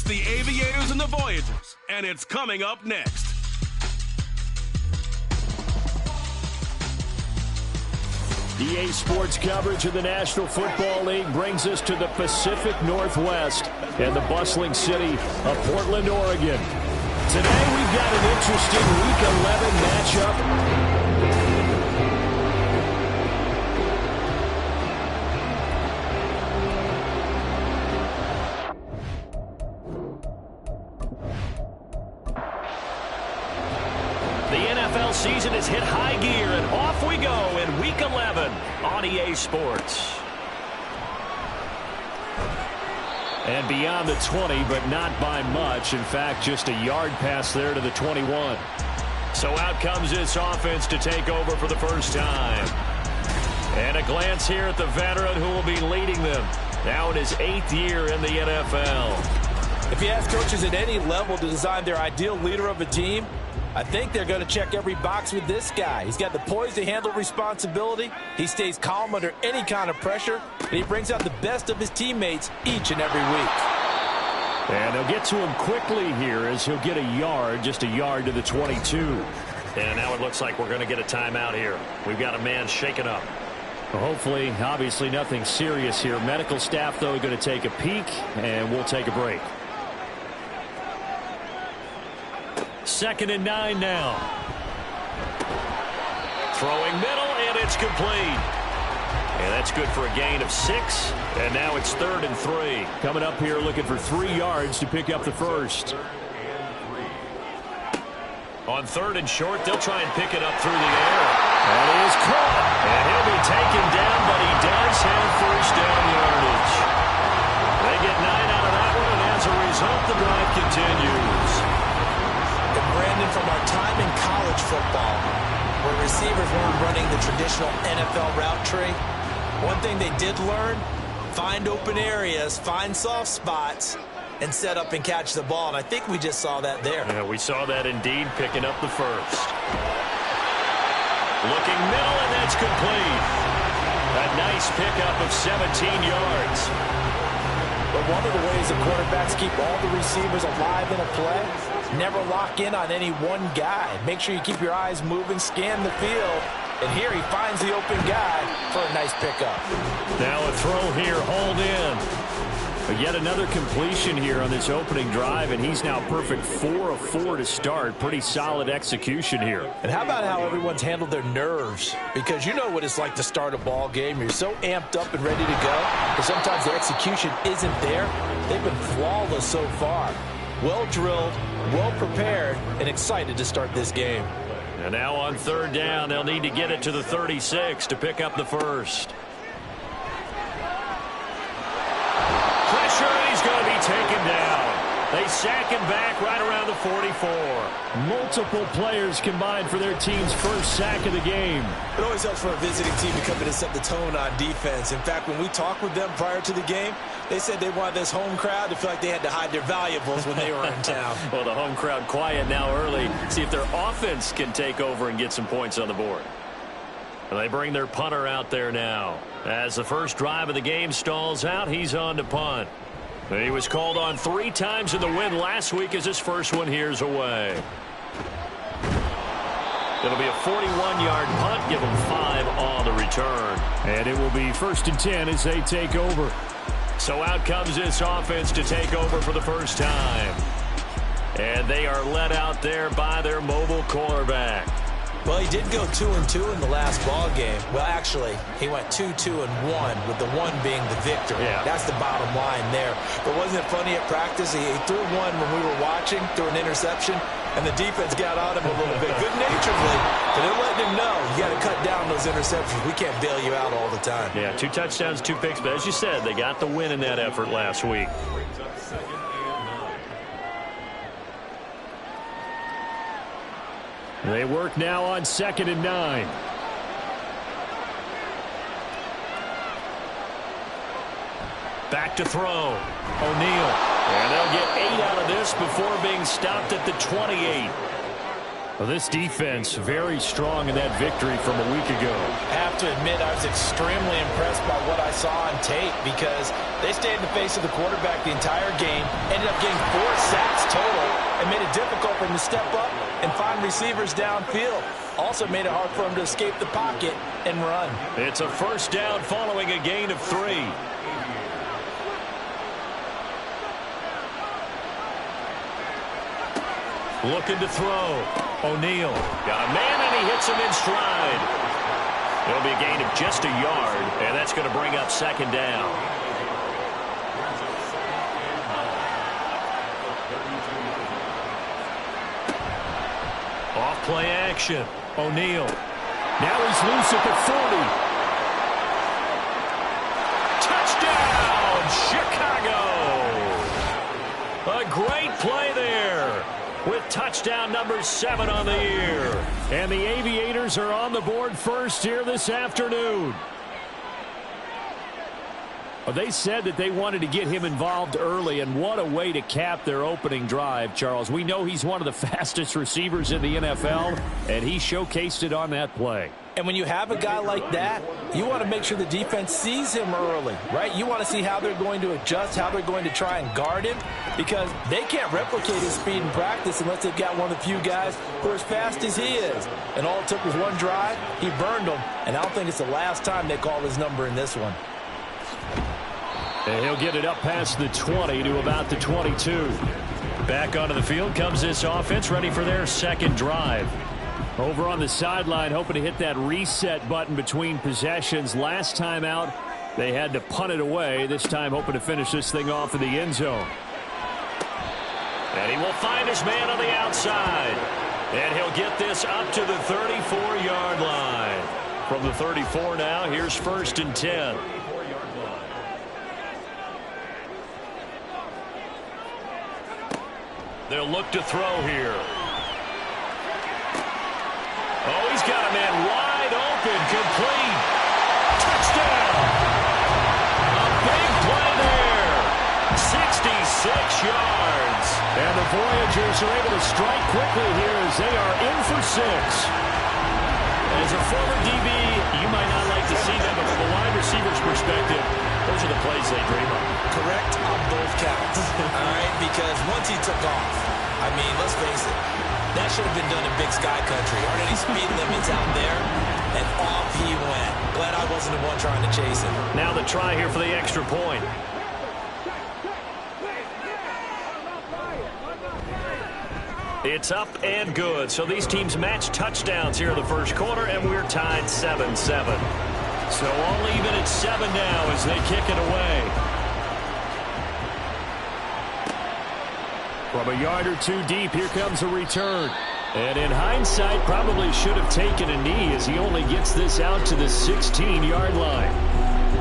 the Aviators and the Voyagers, and it's coming up next. EA Sports coverage of the National Football League brings us to the Pacific Northwest and the bustling city of Portland, Oregon. Today we've got an interesting Week 11 matchup. The NFL season has hit high gear, and off we go in Week 11 on EA Sports. And beyond the 20, but not by much. In fact, just a yard pass there to the 21. So out comes this offense to take over for the first time. And a glance here at the veteran who will be leading them now in his 8th year in the NFL. If you ask coaches at any level to design their ideal leader of a team, I think they're going to check every box with this guy. He's got the poise to handle responsibility. He stays calm under any kind of pressure, and he brings out the best of his teammates each and every week. And they'll get to him quickly here as he'll get a yard, just a yard to the 22. And now it looks like we're going to get a timeout here. We've got a man shaken up. Well, hopefully, obviously nothing serious here. Medical staff, though, going to take a peek, and we'll take a break. 2nd and 9 now. Throwing middle, and it's complete. And that's good for a gain of 6. And now it's 3rd and 3. Coming up here looking for 3 yards to pick up the first. On 3rd and short, they'll try and pick it up through the air. And he is caught. And he'll be taken down, but he does have first down yardage. They get 9 out of that one, and as a result, the drive continues. Brandon, from our time in college football, where receivers weren't running the traditional NFL route tree, one thing they did learn, find open areas, find soft spots, and set up and catch the ball. And I think we just saw that there. Yeah, we saw that indeed, picking up the first. Looking middle, and that's complete. A nice pickup of 17 yards. But one of the ways the quarterbacks keep all the receivers alive in a play, never lock in on any one guy. Make sure you keep your eyes moving, scan the field, and here he finds the open guy for a nice pickup. Now a throw here, hauled in. But yet another completion here on this opening drive, and he's now perfect 4 of 4 to start. Pretty solid execution here. And how about how everyone's handled their nerves? Because you know what it's like to start a ball game. You're so amped up and ready to go, but sometimes the execution isn't there. They've been flawless so far. Well drilled, well prepared, and excited to start this game. And now on 3rd down, they'll need to get it to the 36 to pick up the first. Pressure, and he's going to be taken down. They sack him back right around the 44. Multiple players combined for their team's first sack of the game. It always helps for a visiting team to come in and set the tone on defense. In fact, when we talked with them prior to the game, they said they wanted this home crowd to feel like they had to hide their valuables when they were in town. Well, the home crowd quiet now early. See if their offense can take over and get some points on the board. And they bring their punter out there now. As the first drive of the game stalls out, he's on to punt. He was called on 3 times in the win last week as his first one here's away. It'll be a 41-yard punt, give them 5 on the return. And it will be 1st and 10 as they take over. So out comes this offense to take over for the first time. And they are led out there by their mobile quarterback. Well, he did go 2-2 in the last ball game. Well, actually, he went 2-2-1, with the 1 being the victory. Yeah. That's the bottom line there. But wasn't it funny at practice? He threw one when we were watching, threw an interception, and the defense got on him a little bit, good-naturedly. But they're letting him know, you got to cut down those interceptions. We can't bail you out all the time. Yeah, 2 touchdowns, 2 picks. But as you said, they got the win in that effort last week. They work now on 2nd and 9. Back to throw. O'Neal. And they'll get 8 out of this before being stopped at the 28. Well, this defense very strong in that victory from a week ago. I have to admit, I was extremely impressed by what I saw on tape because they stayed in the face of the quarterback the entire game, ended up getting 4 sacks total, and made it difficult for him to step up and find receivers downfield. Also made it hard for him to escape the pocket and run. It's a first down following a gain of 3. Looking to throw. O'Neal got a man, and he hits him in stride. It'll be a gain of just a yard, and that's going to bring up second down. Off play action. O'Neal. Now he's loose at the 40. Touchdown, Chicago! A great play there, with touchdown number 7 on the year. And the Aviators are on the board first here this afternoon. Well, they said that they wanted to get him involved early, and what a way to cap their opening drive, Charles. We know he's one of the fastest receivers in the NFL, and he showcased it on that play. And when you have a guy like that, you want to make sure the defense sees him early, right? You want to see how they're going to adjust, how they're going to try and guard him, because they can't replicate his speed in practice unless they've got one of the few guys who are as fast as he is. And all it took was one drive. He burned them, and I don't think it's the last time they call his number in this one. And he'll get it up past the 20 to about the 22. Back onto the field comes this offense, ready for their second drive. Over on the sideline, hoping to hit that reset button between possessions. Last time out, they had to punt it away. This time, hoping to finish this thing off in the end zone. And he will find his man on the outside. And he'll get this up to the 34-yard line. From the 34 now, here's 1st and 10. They'll look to throw here. Oh, he's got a man wide open, complete. Touchdown! A big play there. 66 yards. And the Voyagers are able to strike quickly here as they are in for 6. As a former DB, you might not like to see that, but from a wide receiver's perspective, those are the plays they dream of. Correct on both counts, all right? Because once he took off, I mean, let's face it, that should have been done in Big Sky Country. Aren't any speed limits out there? And off he went. Glad I wasn't the one trying to chase him. Now the try here for the extra point. It's up and good. So these teams match touchdowns here in the first quarter, and we're tied 7-7. So all even at 7 now as they kick it away. From a yard or 2 deep, here comes a return. And in hindsight, probably should have taken a knee as he only gets this out to the 16-yard line.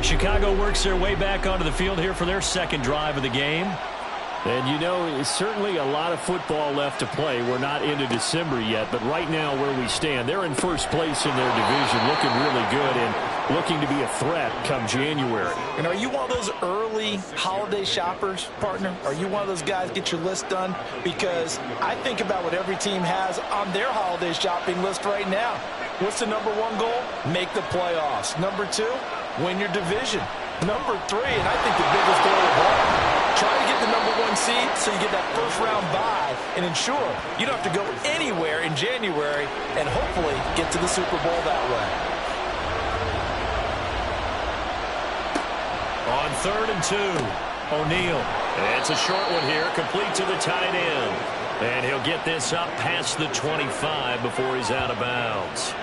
Chicago works their way back onto the field here for their second drive of the game. And, you know, it's certainly a lot of football left to play. We're not into December yet, but right now where we stand, they're in first place in their division, looking really good and looking to be a threat come January. And are you one of those early holiday shoppers, partner? Are you one of those guys get your list done? Because I think about what every team has on their holiday shopping list right now. What's the number 1 goal? Make the playoffs. Number 2, win your division. Number 3, and I think the biggest goal of all, try to get the number 1 seed so you get that first-round bye and ensure you don't have to go anywhere in January and hopefully get to the Super Bowl that way. On 3rd and 2, O'Neal. It's a short one here, complete to the tight end. And he'll get this up past the 25 before he's out of bounds.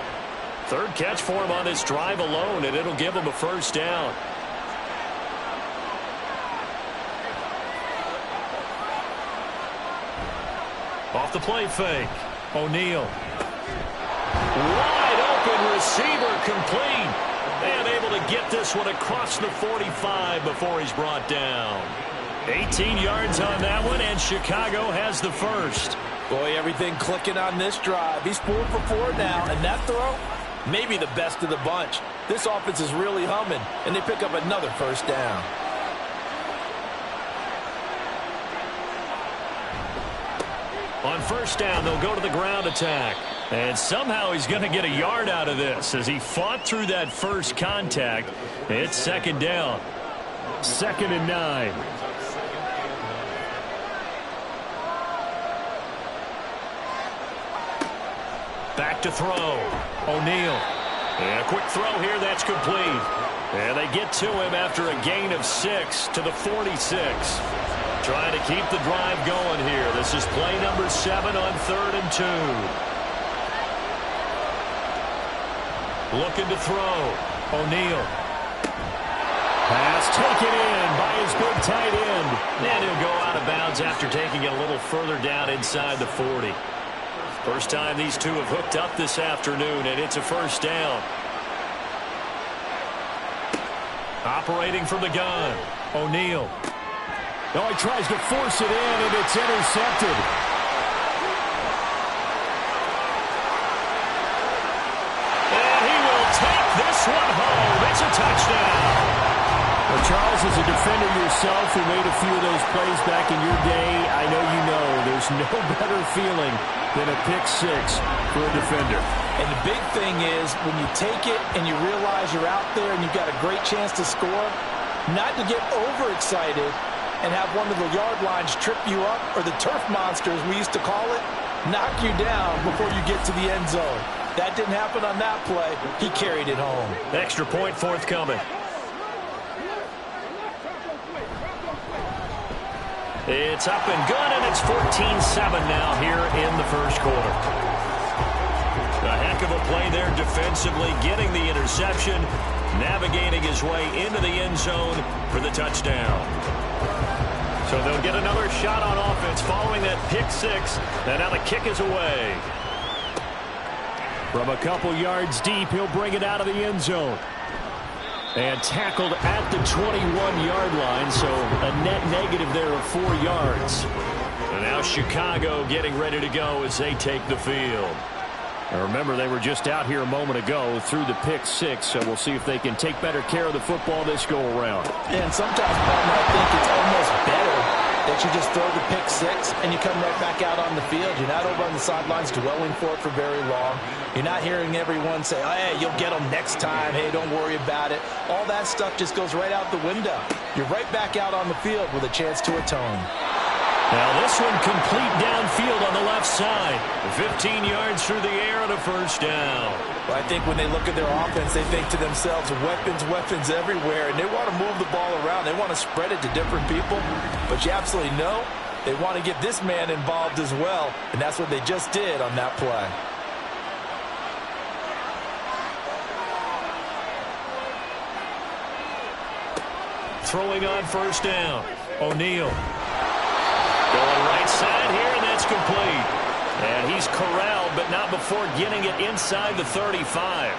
3rd catch for him on this drive alone, and it'll give him a first down. Off the play fake. O'Neal. Wide open receiver, complete. And able to get this one across the 45 before he's brought down. 18 yards on that one, and Chicago has the first. Boy, everything clicking on this drive. He's 4 for 4 now, and that throw, maybe the best of the bunch. This offense is really humming, and they pick up another first down. On first down, they'll go to the ground attack. And somehow he's going to get a yard out of this as he fought through that first contact. It's second down. 2nd and 9. Back to throw. O'Neal. And a quick throw here. That's complete. And they get to him after a gain of 6 to the 46. Trying to keep the drive going here. This is play number 7 on 3rd and 2. Looking to throw. O'Neal. Pass taken in by his big tight end. And he'll go out of bounds after taking it a little further down inside the 40. First time these two have hooked up this afternoon, and it's a first down. Operating from the gun. O'Neal. Oh, he tries to force it in, and it's intercepted. And he will take this one home. It's a touchdown. Well, Charles, as a defender yourself who made a few of those plays back in your day, I know you know there's no better feeling than a pick 6 for a defender. And the big thing is when you take it and you realize you're out there and you've got a great chance to score, not to get overexcited and have one of the yard lines trip you up, or the turf monsters we used to call it, knock you down before you get to the end zone. That didn't happen on that play. He carried it home. Extra point forthcoming. It's up and good, and it's 14-7 now here in the first quarter. A heck of a play there defensively, getting the interception, navigating his way into the end zone for the touchdown. So they'll get another shot on offense following that pick 6, and now the kick is away. From a couple yards deep, he'll bring it out of the end zone. And tackled at the 21-yard line, so a net negative there of 4 yards. And now Chicago getting ready to go as they take the field. Now remember, they were just out here a moment ago through the pick 6, so we'll see if they can take better care of the football this go-around. And sometimes, partner, I think it's almost better that you just throw the pick 6 and you come right back out on the field. You're not over on the sidelines dwelling for it for very long. You're not hearing everyone say, oh, hey, you'll get them next time. Hey, don't worry about it. All that stuff just goes right out the window. You're right back out on the field with a chance to atone. Now this one complete downfield on the left side. 15 yards through the air and a first down. Well, I think when they look at their offense, they think to themselves, weapons everywhere, and they want to move the ball around. They want to spread it to different people, but you absolutely know they want to get this man involved as well, and that's what they just did on that play. Throwing on first down. O'Neal. Going right side here, and that's complete. And he's corralled, but not before getting it inside the 35.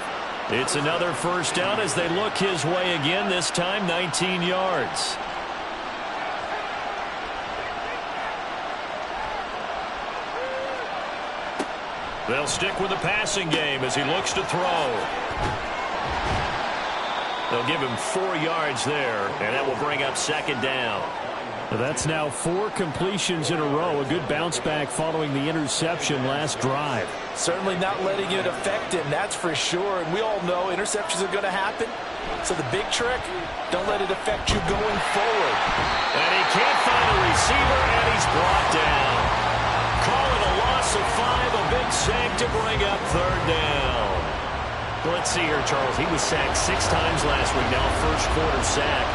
It's another first down as they look his way again, this time 19 yards. They'll stick with the passing game as he looks to throw. They'll give him 4 yards there, and that will bring up second down. Well, that's now 4 completions in a row. A good bounce back following the interception last drive. Certainly not letting it affect him, that's for sure. And we all know interceptions are going to happen. So the big trick, don't let it affect you going forward. And he can't find a receiver, and he's brought down. Call it a loss of 5, a big sack to bring up third down. Well, let's see here, Charles. He was sacked 6 times last week. Now first quarter sack.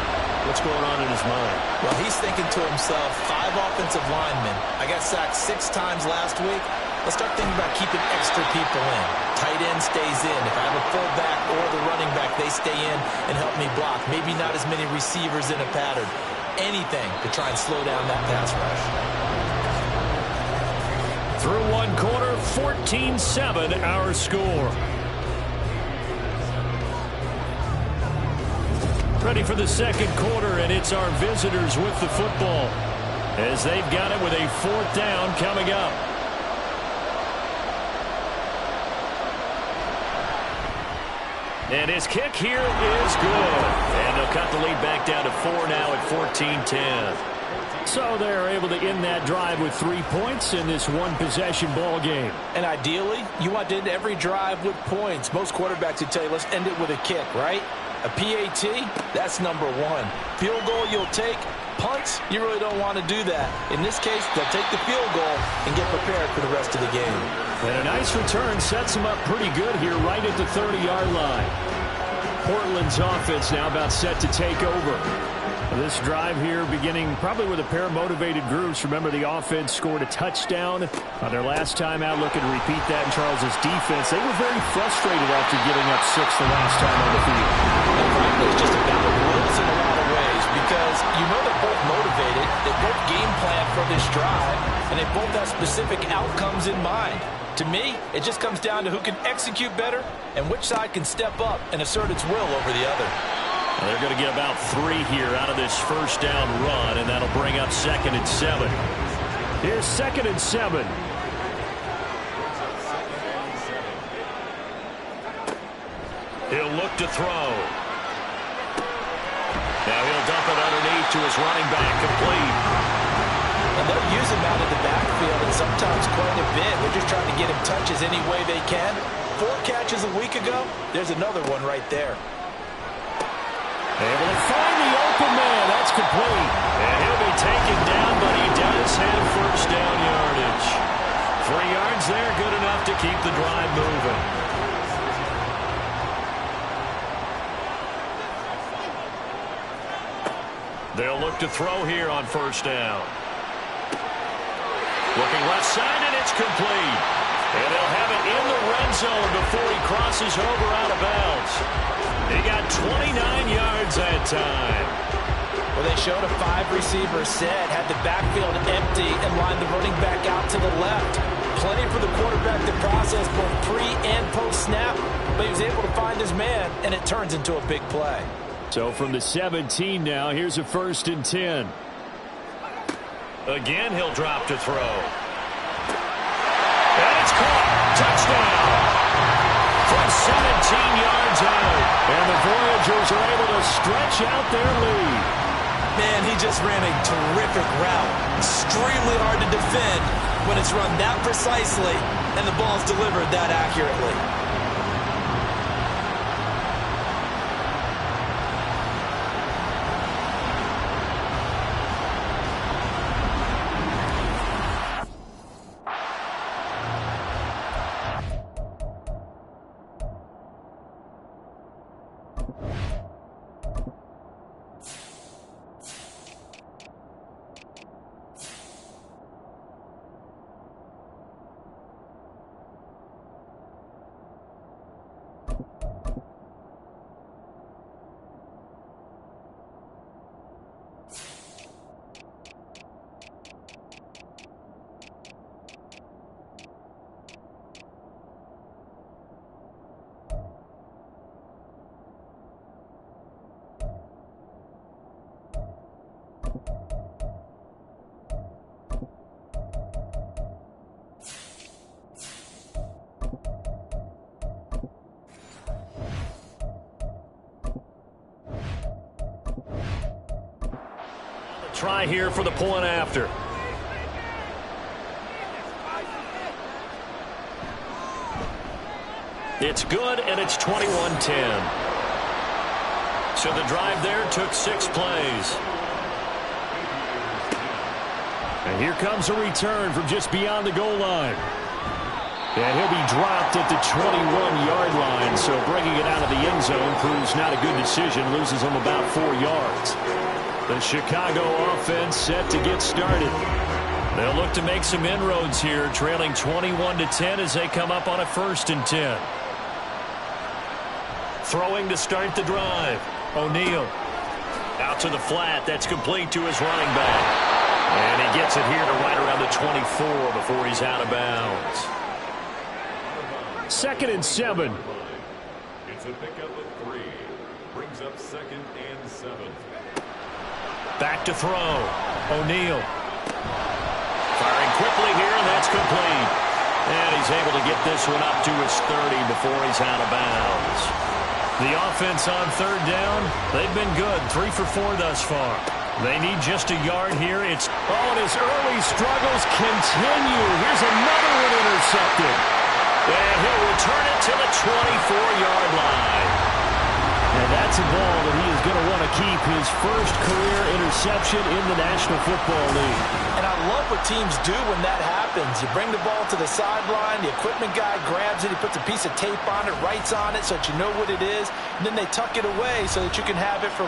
What's going on in his mind? Well, he's thinking to himself, 5 offensive linemen. I got sacked 6 times last week. Let's start thinking about keeping extra people in. Tight end stays in. If I have a fullback or the running back, they stay in and help me block. Maybe not as many receivers in a pattern. Anything to try and slow down that pass rush. Through one quarter, 14-7 our score. Ready for the second quarter, and it's our visitors with the football as they've got it with a 4th down coming up. And his kick here is good. And they'll cut the lead back down to 4 now at 14-10. So they're able to end that drive with 3 points in this one-possession ball game. And ideally, you want to end every drive with points. Most quarterbacks would tell you, let's end it with a kick, right? A PAT, that's number one. Field goal you'll take. Punts, you really don't want to do that. In this case, they'll take the field goal and get prepared for the rest of the game. And a nice return sets them up pretty good here right at the 30-yard line. Portland's offense now about set to take over. This drive here beginning probably with a pair of motivated groups. Remember, the offense scored a touchdown on their last time out. Looking to repeat that in Charles's defense. They were very frustrated after giving up 6 the last time on the field. And frankly, it's just a battle of wills in a lot of ways because you know they're both motivated. They both game plan for this drive, and they both have specific outcomes in mind. To me, it just comes down to who can execute better and which side can step up and assert its will over the other. They're going to get about 3 here out of this first down run, and that'll bring up 2nd and 7. Here's 2nd and 7. He'll look to throw. Now he'll dump it underneath to his running back, complete. And they'll use him out of the backfield, and sometimes quite a bit. They're just trying to get him touches any way they can. 4 catches a week ago, there's another one right there. Able to find the open man. That's complete. And he'll be taken down, but he does have first down yardage. 3 yards there, good enough to keep the drive moving. They'll look to throw here on first down. Looking left side, and it's complete. And they'll have it in the red zone before he crosses over out of bounds. He got 29 yards that time. Well, they showed a 5-receiver set, had the backfield empty, and lined the running back out to the left. Plenty for the quarterback to process both pre- and post-snap, but he was able to find his man, and it turns into a big play. So from the 17 now, here's a 1st and 10. Again, he'll drop to throw. And it's caught. Touchdown. From 17 yards out. And the Voyagers are able to stretch out their lead. Man, he just ran a terrific route. Extremely hard to defend when it's run that precisely and the ball's delivered that accurately. Try here for the point after. It's good, and it's 21-10. So the drive there took 6 plays. And here comes a return from just beyond the goal line. And he'll be dropped at the 21-yard line, so bringing it out of the end zone proves not a good decision, loses him about 4 yards. The Chicago offense set to get started. They'll look to make some inroads here, trailing 21-10 as they come up on a 1st and 10. Throwing to start the drive. O'Neal out to the flat. That's complete to his running back. And he gets it here to right around the 24 before he's out of bounds. 2nd and 7. It's a pickup of 3. Brings up 2nd and 7. Back to throw. O'Neal. Firing quickly here, and that's complete. And he's able to get this one up to his 30 before he's out of bounds. The offense on 3rd down, they've been good. 3 for 4 thus far. They need just a yard here. And his early struggles continue. Here's another one intercepted. And he'll return it to the 24-yard line. And that's a ball that he is going to want to keep, his first career interception in the National Football League. And I love what teams do when that happens. You bring the ball to the sideline, the equipment guy grabs it, he puts a piece of tape on it, writes on it so that you know what it is, and then they tuck it away so that you can have it for